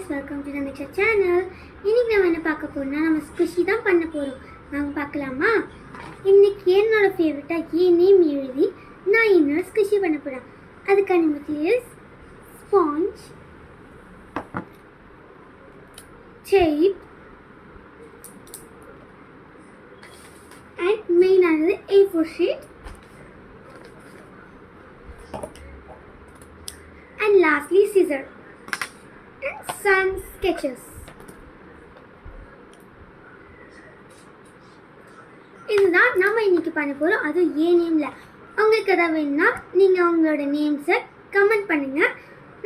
welcome to the Nature channel. இன்னைக்கு நம்ம என்ன பார்க்க போறோம்னா நம்ம ஸ்குஷி தான் பண்ண போறோம். நாம பார்க்கலாமா? இன்னைக்கு என்னோட ஃபேவரட்டா நேம் எழுதி நான் என்னோட ஸ்குஷி பண்ண போறேன். அதுக்கான materials sponge, tape and main ஆனது A4 sheet and lastly scissor and some sketches. இதுதான் நம்ம இன்னைக்கு பண்ண போறோம். அது நேம்ல உங்களுக்கு ஏதாவது வேணும்னா நீங்க உங்களோட நேம்ஸை கமெண்ட் பண்ணுங்க.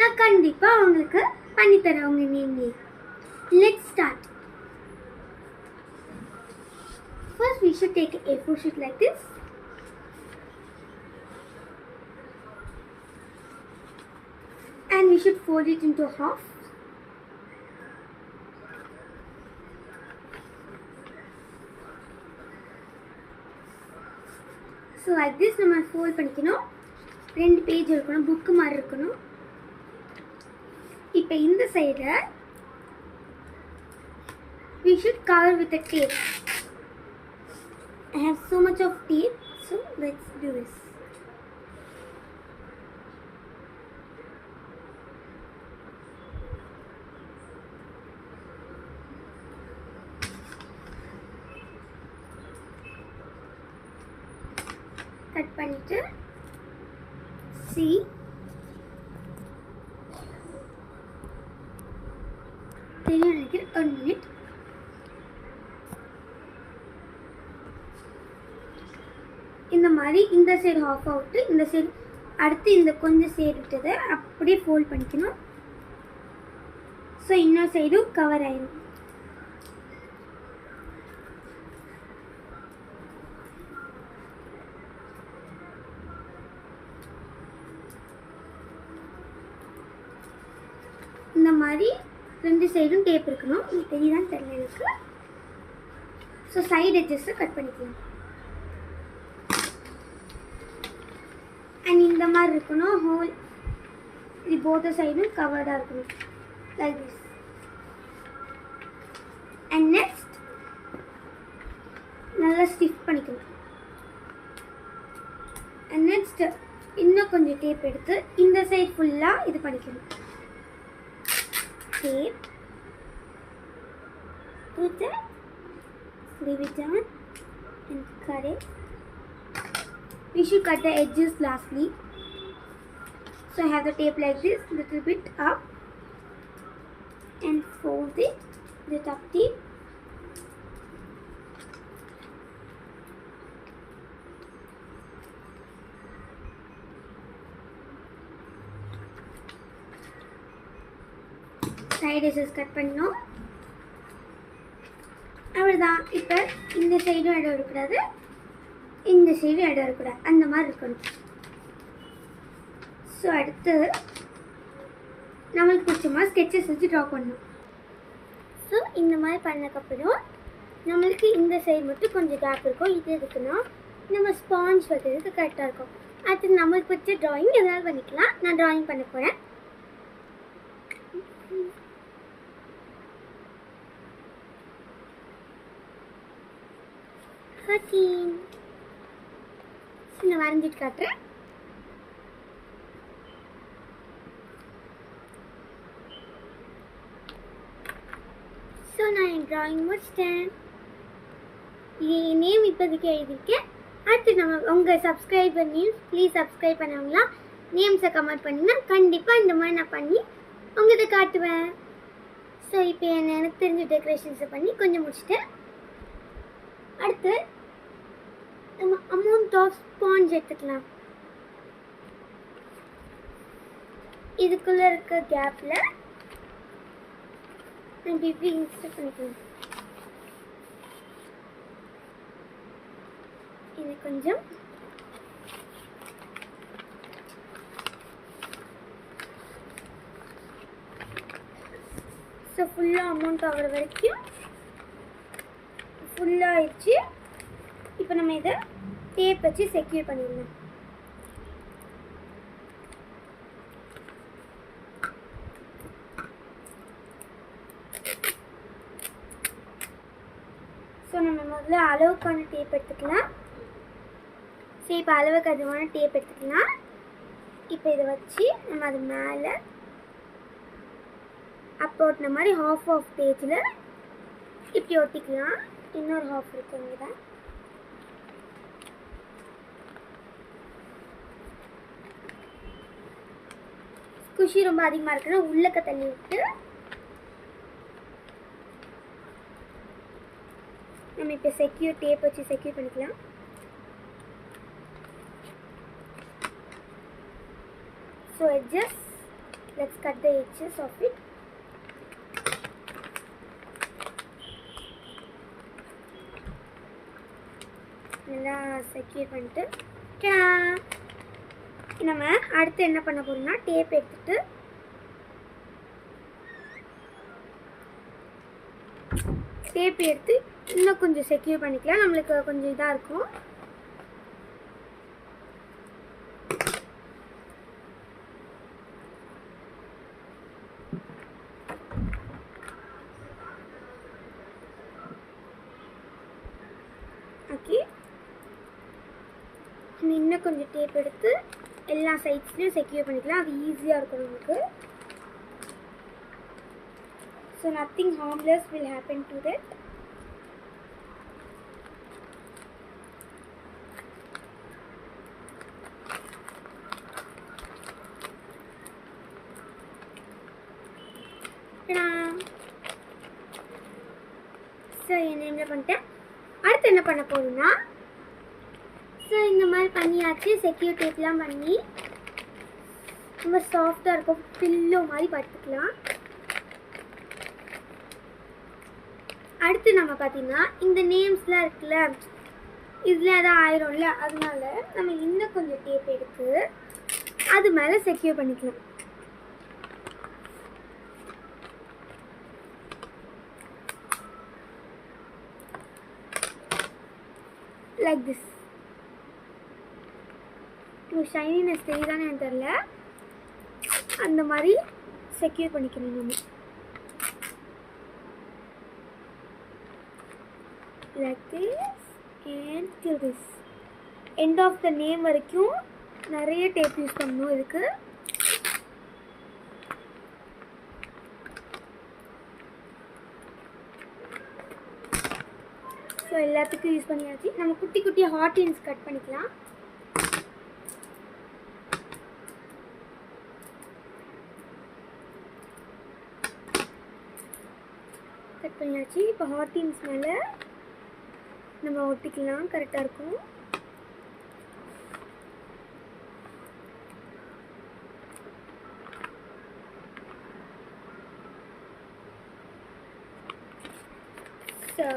நான் கண்டிப்பா உங்களுக்கு பண்ணி தரேன் உங்க name. Let's start. First we should take a A4 sheet like this. And we should fold it into half. So like this நம்ம fold பண்ணிக்கணும். ரெண்டு பேஜ் இருக்கணும், புக் மாதிரி இருக்கணும். இப்போ இந்த side we should cover with a tape. I have so much of tape, so let's do this. Cut பண்ணிட்டு see தெரியும் நினைக்கிறேன். ஒரு மினிட். இந்த மாதிரி இந்த சைடு ஹாஃப் அவுட்டு, இந்த சைடு அடுத்து இந்த கொஞ்சம் சைடு விட்டதை அப்படியே ஃபோல்ட் பண்ணிக்கணும். ஸோ இன்னொரு சைடும் கவர் ஆயிடும். இந்த மாதிரி ரெண்டு சைடும் டேப் இருக்கணும். இது தெரியுதான்னு தெரியல எனக்கு. ஸோ சைடு எட்ஜஸை கட் பண்ணிக்கலாம். அண்ட் இந்த மாதிரி இருக்கணும். ஹோல் இது போத்த சைடும் கவர்டாக இருக்கணும். Like this. அண்ட் நெக்ஸ்ட் நல்லா ஸ்டிஃப் பண்ணிக்கணும். அண்ட் நெக்ஸ்ட் இன்னும் கொஞ்சம் டேப் எடுத்து இந்த சைடு ஃபுல்லாக இது பண்ணிக்கணும். Tape, put that, leave it down and cut it. We should cut the edges lastly. So I have the tape like this, little bit up and fold it, the top tape. Side edges cut பண்ணோம். அவ்வளோதான். இப்போ இந்த சைடும் இடம் இருக்கக்கூடாது, இந்த சைடும் இடம் இருக்கக்கூடாது, அந்த மாதிரி இருக்கணும். ஸோ அடுத்து நம்மளுக்கு பிடிச்ச மாதிரி ஸ்கெட்சஸ் வச்சு ட்ரா பண்ணணும். ஸோ இந்த மாதிரி பண்ணக்கப்புறம் நம்மளுக்கு இந்த சைடு மட்டும் கொஞ்சம் கேப் இருக்கும். இது இருக்குன்னா நம்ம ஸ்பாஞ்ச் வைக்கிறதுக்கு கரெக்டாக இருக்கும். அடுத்து நம்மளுக்கு பிடிச்ச ட்ராயிங் எதனால பண்ணிக்கலாம். நான் ட்ராயிங் பண்ண போகிறேன். நான் வரைஞ்சிட்டு காட்டுறேன். ஸோ நான் என் ட்ராயிங் முடிச்சிட்டேன். என் நேம் இப்போதைக்கு எழுதியிருக்கேன். அடுத்து நம்ம உங்கள் சப்ஸ்கிரைபர் நேம்ஸ் ப்ளீஸ் சப்ஸ்கிரைப் பண்ணவங்களாம் நேம்ஸை கமெண்ட் பண்ணிங்கன்னா கண்டிப்பாக இந்த மாதிரி நான் பண்ணி உங்கள்கிட்ட காட்டுவேன். ஸோ இப்போ எனக்கு தெரிஞ்ச டெக்கரேஷன்ஸை பண்ணி கொஞ்சம் முடிச்சிட்டேன். அடுத்து நம்ம அமௌண்ட் ஆஃப் ஸ்பாஞ்ச் எடுத்துக்கலாம். இதுக்குள்ள இருக்க கேப்ல இப்படி இன்ஸ்டால் பண்ணிக்கலாம். இது கொஞ்சம் ஸோ ஃபுல்லாக அமௌண்ட் ஆகிற வரைக்கும் ஃபுல்லாக ஆயிடுச்சு. இப்போ நம்ம இதை டேப் வச்சு செக்யூர் பண்ணிடலாம். நம்ம முதல்ல அளவுக்கான டேப் எடுத்துக்கலாம். ஸோ இப்போ அளவுக்கு அதிகமான டேப் எடுத்துக்கலாம். இப்போ இதை வச்சு நம்ம அது மேலே அப்போ ஒட்டின மாதிரி ஹாஃப் பேஜில் இப்படி ஒட்டிக்கலாம். இன்னொரு ஹாஃப் இருக்குங்க தான். குஷி ரொம்ப அதிகமாக இருக்குன்னா உள்ளக்க தள்ளி விட்டு நம்ம இப்போ செக்யூர் டேப் வச்சு செக்யூர் பண்ணிக்கலாம். So edges, let's cut the edges of it. நல்லா செக்யூர் பண்ணிட்டு நம்ம அடுத்து என்ன பண்ண போறோம்னா டேப் எடுத்துட்டு இன்னும் கொஞ்சம் செக்யூர் பண்ணிக்கலாம். நம்மளுக்கு கொஞ்சம் இதாக இருக்கும். ஓகே, இன்னும் கொஞ்சம் டேப் எடுத்து எல்லா சைட்ஸ்லையும் செக்யூர் பண்ணிக்கலாம். அது ஈஸியாக இருக்கும் நமக்கு. So nothing harmless will happen to that. So என்ன பண்ணிட்டேன். அடுத்து என்ன பண்ண போகுதுன்னா ஸோ இந்த மாதிரி பண்ணியாச்சு. செக்யூர் டேப்லாம் பண்ணி ரொம்ப சாஃப்டாக இருக்கும். பில்லோ மாதிரி படுத்துக்கலாம். அடுத்து நம்ம பார்த்தீங்கன்னா இந்த நேம்ஸ்லாம் இருக்குல்ல, இதில் எதாவது ஆயிரும்ல, அதனால நம்ம இன்னும் கொஞ்சம் டேப் எடுத்து அது மேலே செக்யூர் பண்ணிக்கலாம். like this. இது ஷைனினஸ் தெரியுதானே எனக்கு தெரியல. அந்த மாதிரி செக்யூர் பண்ணிக்கணும் நம்ம. like this and till this end of the name வரைக்கும் நிறைய டேப் யூஸ் பண்ணணும் இதுக்கு. ஸோ எல்லாத்துக்கும் யூஸ் பண்ணியாச்சு. நம்ம குட்டி குட்டியாக ஹார்டின்ஸ் கட் பண்ணிக்கலாம். கட் பண்ணியாச்சு. இப்போ ஹார்டின்ஸ் மேலே நம்ம ஒட்டிக்கலாம். கரெக்டாக இருக்கும். So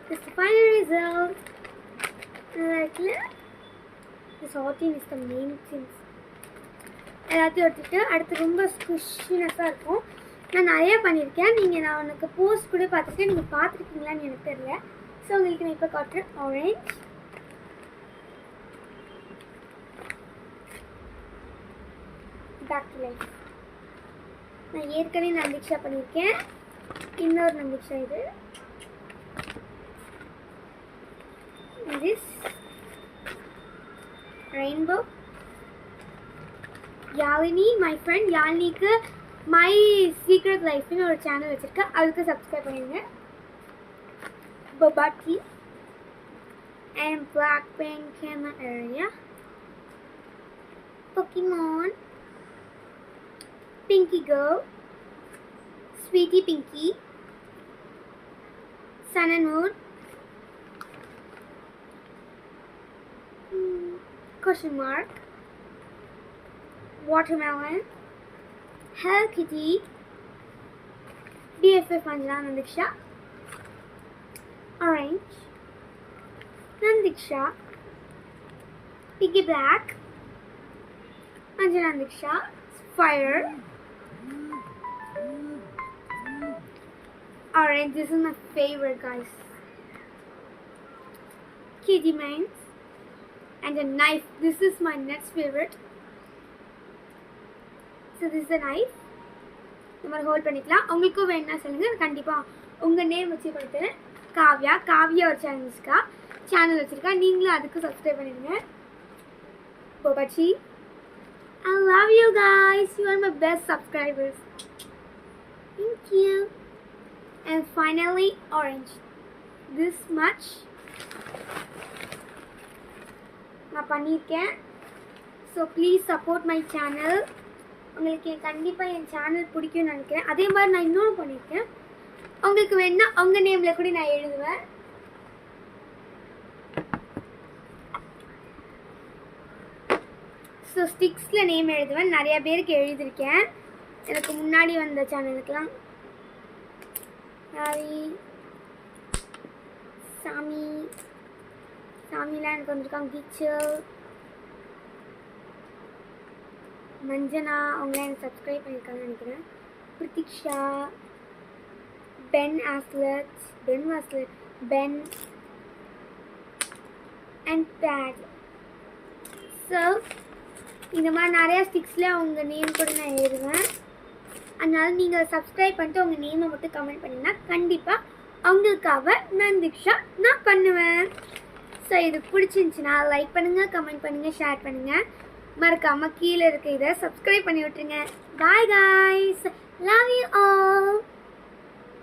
this is the final result. This hotting is the main things. எல்லாத்தையும் எடுத்துட்டு அடுத்து ரொம்ப ஸ்குஷினஸாக இருக்கும். நான் நிறைய பண்ணியிருக்கேன். நான் உனக்கு போஸ்ட் கூட பார்த்துருக்கேன். நீங்கள் பார்த்துருக்கீங்களான்னு எனக்கு தெரியல. ஸோ உங்களுக்கு நான் இப்போ காட்டுறேன். Orange, back to life. நான் ஏற்கனவே நம்பிக்ஷா பண்ணியிருக்கேன். இன்னொரு நம்பிக்ஷா இது. this rainbow. Yazhini, my friend யாழினிக்கு மை சீக்ரெட் லைஃப்னு ஒரு சேனல் வச்சுருக்கேன். அதுக்கு சப்ஸ்கிரைப் பண்ணிடுங்க. Bobati and Blackpink in the area. Pokemon, Pinky Girl, Sweetie Pinky, Sun and Moon, question mark, Watermelon, Hello Kitty, BFF Anjana Nandiksha, Orange, Nandiksha, Piggy Black, Anjana Nandiksha, Fire, Orange. This is my favorite, guys. Kitty Mines and a knife. This is my next favorite. So this is a knife. நம்ம hold பண்ணிக்கலாம். உங்களுக்கு வேணும்னா சொல்லுங்க, கண்டிப்பாக உங்கள் name வச்சு கொடுத்துறேன். காவ்யா ஒரு சேனல் வச்சுருக்கா. நீங்களும் அதுக்கு சப்ஸ்கிரைப் பண்ணிடுங்க. Bobachi, I love you guys. You are my best subscribers. Thank you. And finally, orange. This much நான் பண்ணியிருக்கேன். So please support my channel. உங்களுக்கு கண்டிப்பாக என் சேனல் பிடிக்கும்னு நினைக்கிறேன். அதே மாதிரி நான் இன்னொன்று பண்ணியிருக்கேன். உங்களுக்கு வேணுன்னா உங்கள் நேமில் கூட நான் எழுதுவேன். ஸோ ஸ்டிக்ஸில் நேம் எழுதுவேன். நிறையா பேருக்கு எழுதியிருக்கேன். எனக்கு முன்னாடி வந்த சேனலுக்கெலாம் சாமிலாம் எனக்கு வந்திருக்காங்க. கிச்சல், மஞ்சனா அவங்களாம் எனக்கு சப்ஸ்கிரைப் பண்ணியிருக்காங்கன்னு நினைக்கிறேன். பிரித்திக்ஷா, பென் அண்ட் பேட். ஸோ இந்த மாதிரி நிறையா ஸ்டிக்ஸில் அவங்க நேம் கூட நான் எழுதுவேன். அதனால் நீங்கள் சப்ஸ்கிரைப் பண்ணிட்டு உங்கள் நேமை மட்டும் கமெண்ட் பண்ணிங்கன்னா கண்டிப்பாக அவங்களுக்காக நான் தீக்ஷா நான் பண்ணுவேன். ஸோ இது பிடிச்சிருந்துச்சின்னா லைக் பண்ணுங்கள், கமெண்ட் பண்ணுங்கள், ஷேர் பண்ணுங்கள். மறக்காமல் கீழே இருக்க இதை சப்ஸ்கிரைப் பண்ணி விட்டுருங்க. Bye guys, love you all.